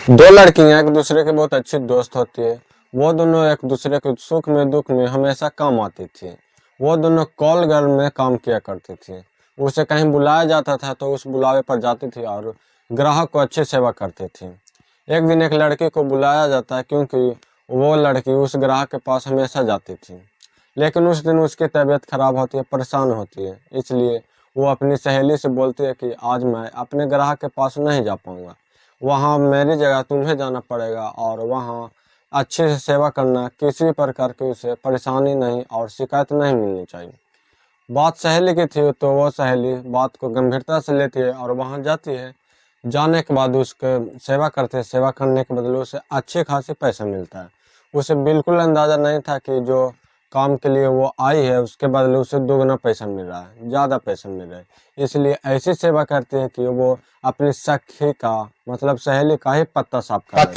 दो लड़कियां एक दूसरे के बहुत अच्छी दोस्त होती है। वो दोनों एक दूसरे के सुख में दुख में हमेशा काम आती थी। वो दोनों कॉल घर में काम किया करती थी। उसे कहीं बुलाया जाता था तो उस बुलावे पर जाती थी और ग्राहक को अच्छी सेवा करती थी। एक दिन एक लड़की को बुलाया जाता है क्योंकि वो लड़की उस ग्राहक के पास हमेशा जाती थी। लेकिन उस दिन उसकी तबीयत खराब होती है, परेशान होती है, इसलिए वो अपनी सहेली से बोलती है कि आज मैं अपने ग्राहक के पास नहीं जा पाऊंगा। वहाँ मेरी जगह तुम्हें जाना पड़ेगा और वहाँ अच्छे से सेवा करना, किसी प्रकार की उसे परेशानी नहीं और शिकायत नहीं मिलनी चाहिए। बात सहेली की थी तो वो सहेली बात को गंभीरता से लेती है और वहाँ जाती है। जाने के बाद उसके सेवा करते हैं, सेवा करने के बदले उसे अच्छे खासे पैसे मिलता है। उसे बिल्कुल अंदाजा नहीं था कि जो काम के लिए वो आई है उसके बदले उसे दोगुना पैसा मिल रहा है, ज़्यादा पैसा मिल रहा है। इसलिए ऐसी सेवा करती है कि वो अपनी सखी का मतलब सहेली का ही पत्ता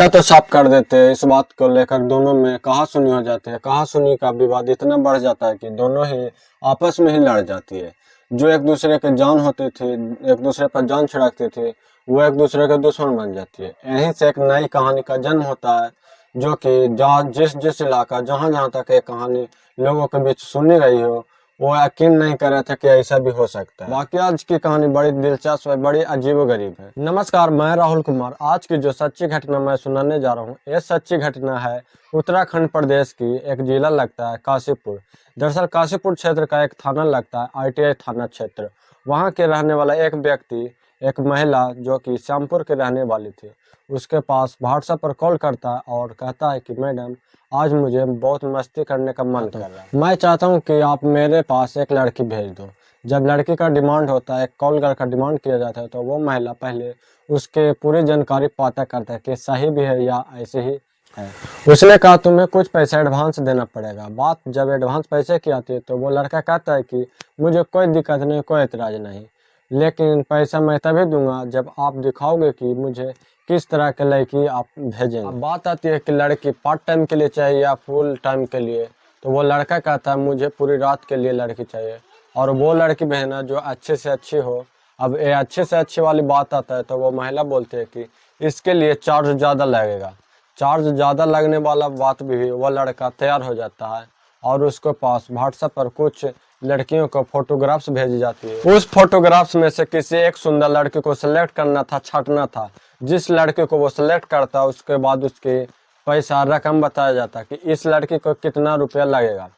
तो साफ कर देते हैं। इस बात को लेकर दोनों में कहासुनी हो जाती है। कहासुनी का विवाद इतना बढ़ जाता है कि दोनों ही आपस में ही लड़ जाती है। जो एक दूसरे के जान होते थे, एक दूसरे पर जान छिड़कते थे, वो एक दूसरे के दुश्मन बन जाती है। यहीं से एक नई कहानी का जन्म होता है, जो कि जहाँ जिस जिस इलाका जहाँ जहाँ तक ये कहानी लोगों के बीच सुनी गई हो, वो यकीन नहीं कर रहे थे कि ऐसा भी हो सकता है। बाकी आज की कहानी बड़ी दिलचस्प है, बड़ी अजीबोगरीब है। नमस्कार, मैं राहुल कुमार। आज की जो सच्ची घटना मैं सुनाने जा रहा हूँ, ये सच्ची घटना है उत्तराखंड प्रदेश की। एक जिला लगता है काशीपुर। दरअसल काशीपुर क्षेत्र का एक थाना लगता है ITI थाना क्षेत्र। वहाँ के रहने वाला एक व्यक्ति, एक महिला जो कि श्यामपुर के रहने वाली थी, उसके पास व्हाट्सएप पर कॉल करता है और कहता है कि मैडम, आज मुझे बहुत मस्ती करने का मन कर रहा है। मैं चाहता हूँ कि आप मेरे पास एक लड़की भेज दो। जब लड़की का डिमांड होता है, एक कॉल गर्ल का डिमांड किया जाता है, तो वो महिला पहले उसके पूरी जानकारी पता करता है कि सही भी है या ऐसे ही है। उसने कहा तुम्हें कुछ पैसा एडवांस देना पड़ेगा। बात जब एडवांस पैसे की आती है तो वो लड़का कहता है कि मुझे कोई दिक्कत नहीं, कोई एतराज नहीं, लेकिन पैसा मैं तभी दूंगा जब आप दिखाओगे कि मुझे किस तरह के लड़की आप भेजेंगे। अब बात आती है कि लड़की पार्ट टाइम के लिए चाहिए या फुल टाइम के लिए, तो वो लड़का कहता है मुझे पूरी रात के लिए लड़की चाहिए और वो लड़की भेजना जो अच्छे से अच्छी हो। अब ये अच्छे से अच्छी वाली बात आता है तो वो महिला बोलती है कि इसके लिए चार्ज ज़्यादा लगेगा। चार्ज ज़्यादा लगने वाला बात भी वो लड़का तैयार हो जाता है और उसके पास व्हाट्सएप पर कुछ लड़कियों को फोटोग्राफ्स भेजी जाती है। उस फोटोग्राफ्स में से किसी एक सुंदर लड़की को सिलेक्ट करना था, छांटना था। जिस लड़के को वो सिलेक्ट करता उसके बाद उसके पैसा रकम बताया जाता कि इस लड़की को कितना रुपया लगेगा।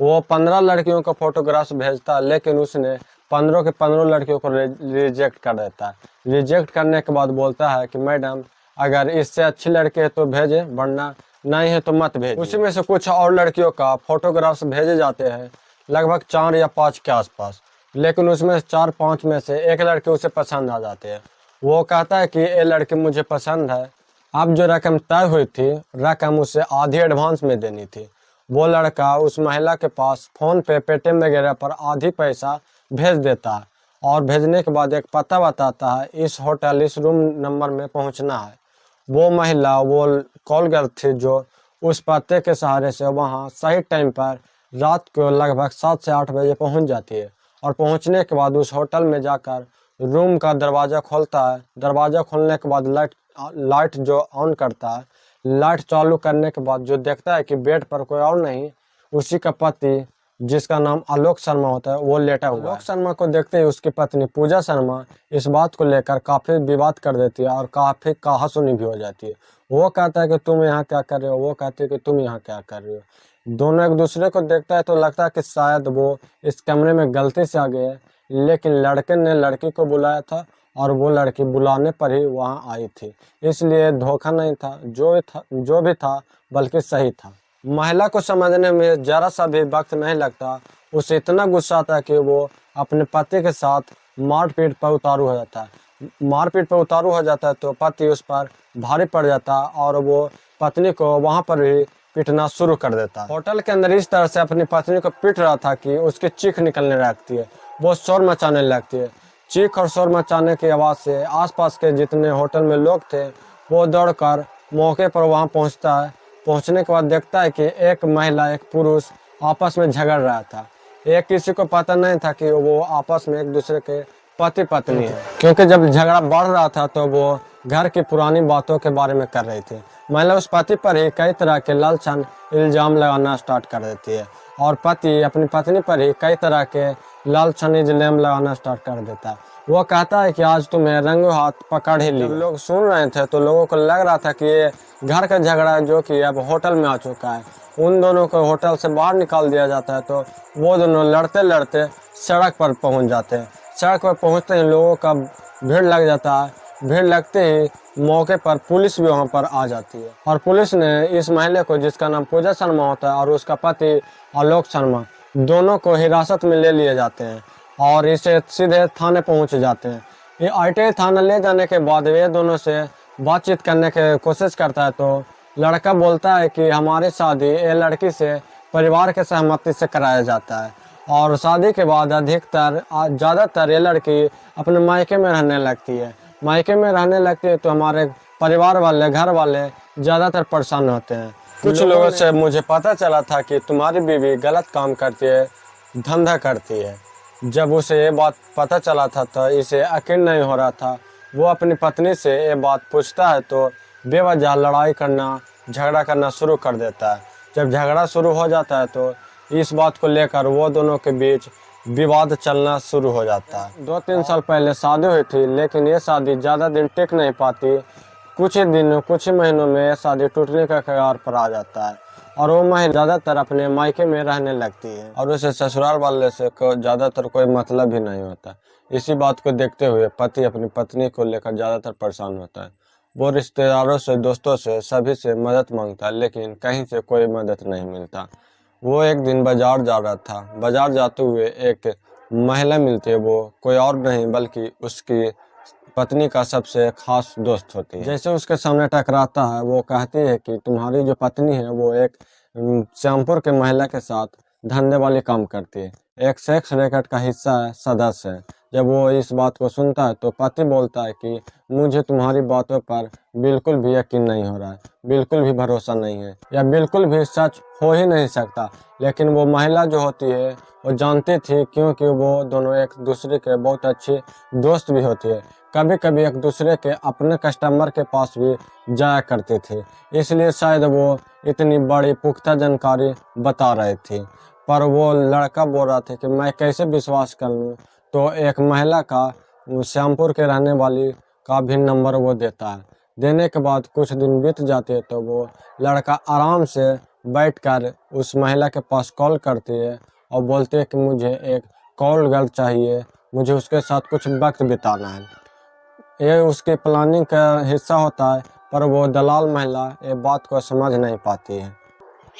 वो 15 लड़कियों को फोटोग्राफ्स भेजता, लेकिन उसने 15 के 15 लड़कियों को रिजेक्ट कर देता है। रिजेक्ट करने के बाद बोलता है कि मैडम, अगर इससे अच्छी लड़की है तो भेजे, वरना नहीं है तो मत भेजे। उसी में से कुछ और लड़कियों का फोटोग्राफ्स भेजे जाते हैं, लगभग 4 या 5 के आसपास। लेकिन उसमें 4-5 में से एक लड़की उसे पसंद आ जाती है। वो कहता है कि ये लड़की मुझे पसंद है। अब जो रकम तय हुई थी, रकम उसे आधी एडवांस में देनी थी। वो लड़का उस महिला के पास फोन पे, पेटीएम वगैरह पर आधी पैसा भेज देता है और भेजने के बाद एक पता बताता है, इस होटल इस रूम नंबर में पहुंचना है। वो महिला, वो कॉल गर्ल थी जो उस पते के सहारे से वहाँ सही टाइम पर रात को लगभग 7 से 8 बजे पहुंच जाती है और पहुंचने के बाद उस होटल में जाकर रूम का दरवाज़ा खोलता है। दरवाज़ा खोलने के बाद लाइट जो ऑन करता है, लाइट चालू करने के बाद जो देखता है कि बेड पर कोई और नहीं, उसी का पति जिसका नाम आलोक शर्मा होता है वो लेटा हुआ है। आलोक शर्मा को देखते ही उसकी पत्नी पूजा शर्मा इस बात को लेकर काफ़ी विवाद कर देती है और काफ़ी कहासुनी भी हो जाती है। वो कहता है कि तुम यहाँ क्या कर रहे हो, वो कहती है कि तुम यहाँ क्या कर रहे हो। दोनों एक दूसरे को देखता है तो लगता है कि शायद वो इस कमरे में गलती से आ गए, लेकिन लड़के ने लड़की को बुलाया था और वो लड़की बुलाने पर ही वहाँ आई थी। इसलिए धोखा नहीं था, जो भी था बल्कि सही था। महिला को समझने में जरा सा भी वक्त नहीं लगता। उसे इतना गुस्सा आता है कि वो अपने पति के साथ मारपीट पर उतारू हो जाता है। मारपीट पर उतारू हो जाता है तो पति उस पर भारी पड़ जाता है और वो पत्नी को वहाँ पर ही पीटना शुरू कर देता है। होटल के अंदर इस तरह से अपनी पत्नी को पीट रहा था कि उसकी चीख निकलने लगती है, वो शोर मचाने लगती है। चीख और शोर मचाने की आवाज़ से आसपास के जितने होटल में लोग थे वो दौड़कर मौके पर वहाँ पहुँचता है। पहुँचने के बाद देखता है कि एक महिला एक पुरुष आपस में झगड़ रहा था। एक किसी को पता नहीं था कि वो आपस में एक दूसरे के पति पत्नी है, क्योंकि जब झगड़ा बढ़ रहा था तो वो घर की पुरानी बातों के बारे में कर रही थी। महिला उस पति पर ही कई तरह के लालचन इल्जाम लगाना स्टार्ट कर देती है और पति अपनी पत्नी पर ही कई तरह के लालचन इल्जाम लगाना स्टार्ट कर देता है। वो कहता है कि आज तुम्हें रंगों हाथ पकड़ ही ली। जब लोग सुन रहे थे तो लोगों को लग रहा था कि ये घर का झगड़ा जो कि अब होटल में आ चुका है, उन दोनों को होटल से बाहर निकाल दिया जाता है। तो वो दोनों लड़ते लड़ते सड़क पर पहुंच जाते हैं। सड़क पर पहुंचते ही लोगों का भीड़ लग जाता है। भीड़ लगते ही मौके पर पुलिस भी वहां पर आ जाती है और पुलिस ने इस महिला को, जिसका नाम पूजा शर्मा होता है, और उसका पति आलोक शर्मा, दोनों को हिरासत में ले लिए जाते हैं और इसे सीधे थाने पहुंच जाते हैं। ये आईटीआई थाना ले जाने के बाद वे दोनों से बातचीत करने की कोशिश करता है तो लड़का बोलता है कि हमारी शादी ये लड़की से परिवार के सहमति से कराया जाता है और शादी के बाद ज़्यादातर ये लड़की अपने मायके में रहने लगती है। मायके में रहने लगती है तो हमारे परिवार वाले, घर वाले ज़्यादातर परेशान होते हैं। कुछ लोगों से मुझे पता चला था कि तुम्हारी बीवी गलत काम करती है, धंधा करती है। जब उसे ये बात पता चला था तो इसे यकीन नहीं हो रहा था। वो अपनी पत्नी से ये बात पूछता है तो बेवजह लड़ाई करना, झगड़ा करना शुरू कर देता है। जब झगड़ा शुरू हो जाता है तो इस बात को लेकर वो दोनों के बीच विवाद चलना शुरू हो जाता है। 2-3 साल पहले शादी हुई थी, लेकिन ये शादी ज़्यादा दिन टिक नहीं पाती। कुछ ही महीनों में ये शादी टूटने का कगार पर आ जाता है और वो महिला ज़्यादातर अपने मायके में रहने लगती है और उसे ससुराल वाले से ज़्यादातर कोई मतलब ही नहीं होता। इसी बात को देखते हुए पति अपनी पत्नी को लेकर ज़्यादातर परेशान होता है। वो रिश्तेदारों से, दोस्तों से, सभी से मदद मांगता है, लेकिन कहीं से कोई मदद नहीं मिलता। वो एक दिन बाजार जा रहा था। बाजार जाते हुए एक महिला मिलती है। वो कोई और नहीं बल्कि उसकी पत्नी का सबसे खास दोस्त होती है। जैसे उसके सामने टकराता है, वो कहती है कि तुम्हारी जो पत्नी है वो एक श्यामपुर के महिला के साथ धंधे वाली काम करती है, एक सेक्स रैकेट का हिस्सा है, सदस्य है। जब वो इस बात को सुनता है तो पति बोलता है कि मुझे तुम्हारी बातों पर बिल्कुल भी यकीन नहीं हो रहा है, बिल्कुल भी भरोसा नहीं है, या बिल्कुल भी सच हो ही नहीं सकता। लेकिन वो महिला जो होती है वो जानती थी, क्योंकि वो दोनों एक दूसरे के बहुत अच्छे दोस्त भी होती है। कभी कभी एक दूसरे के अपने कस्टमर के पास भी जाया करते थे, इसलिए शायद वो इतनी बड़ी पुख्ता जानकारी बता रहे थे। पर वो लड़का बोल रहा था कि मैं कैसे विश्वास कर लूँ। तो एक महिला का, श्यामपुर के रहने वाली का भी नंबर वो देता है। देने के बाद कुछ दिन बीत जाते हैं तो वो लड़का आराम से बैठकर उस महिला के पास कॉल करती है और बोलते हैं कि मुझे एक कॉल गर्ल चाहिए, मुझे उसके साथ कुछ वक्त बिताना है। ये उसके प्लानिंग का हिस्सा होता है, पर वो दलाल महिला ये बात को समझ नहीं पाती है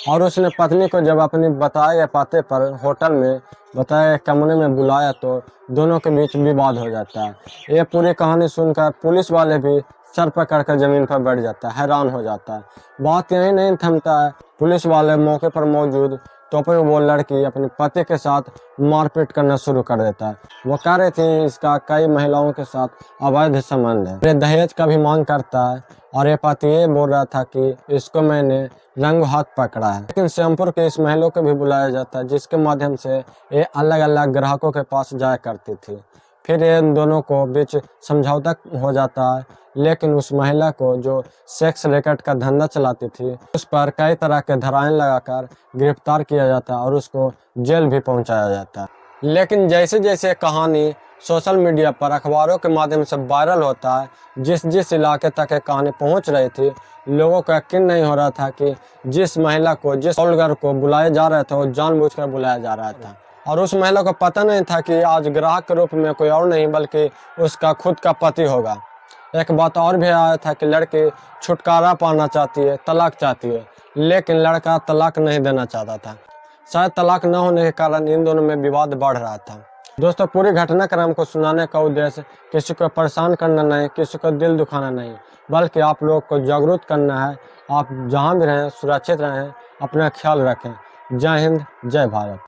और उसने पत्नी को जब अपनी बताए गए पते पर होटल में बताए गए कमरे में बुलाया तो दोनों के बीच विवाद हो जाता है। ये पूरी कहानी सुनकर पुलिस वाले भी सर पकड़ कर जमीन पर बैठ जाता है, हैरान हो जाता है। बात यही नहीं थमता है, पुलिस वाले मौके पर मौजूद तो फिर वो लड़की अपने पति के साथ मारपीट करना शुरू कर देता है। वो कह रहे थे इसका कई महिलाओं के साथ अवैध संबंध है, ये दहेज का भी मांग करता है और ये पति ये बोल रहा था कि इसको मैंने रंगों हाथ पकड़ा है। लेकिन श्यामपुर के इस महिला को भी बुलाया जाता है, जिसके माध्यम से ये अलग अलग ग्राहकों के पास जाया करती थी। फिर इन दोनों को बीच समझौता हो जाता है, लेकिन उस महिला को जो सेक्स रैकेट का धंधा चलाती थी उस पर कई तरह के धाराएं लगाकर गिरफ्तार किया जाता है और उसको जेल भी पहुंचाया जाता है। लेकिन जैसे जैसे कहानी सोशल मीडिया पर, अखबारों के माध्यम से वायरल होता है, जिस जिस इलाके तक ये कहानी पहुंच रही थी, लोगों को यकीन नहीं हो रहा था कि जिस महिला को, जिस कॉलगर को बुलाया जा रहा था वो जानबूझकर बुलाया जा रहा था। और उस महिला को पता नहीं था कि आज ग्राहक के रूप में कोई और नहीं बल्कि उसका खुद का पति होगा। एक बात और भी आया था कि लड़की छुटकारा पाना चाहती है, तलाक चाहती है, लेकिन लड़का तलाक नहीं देना चाहता था। शायद तलाक न होने के कारण इन दोनों में विवाद बढ़ रहा था। दोस्तों, पूरी घटनाक्रम को सुनाने का उद्देश्य किसी को परेशान करना नहीं, किसी को दिल दुखाना नहीं, बल्कि आप लोग को जागरूक करना है। आप जहाँ भी रहें सुरक्षित रहें, अपना ख्याल रखें। जय हिंद, जय भारत।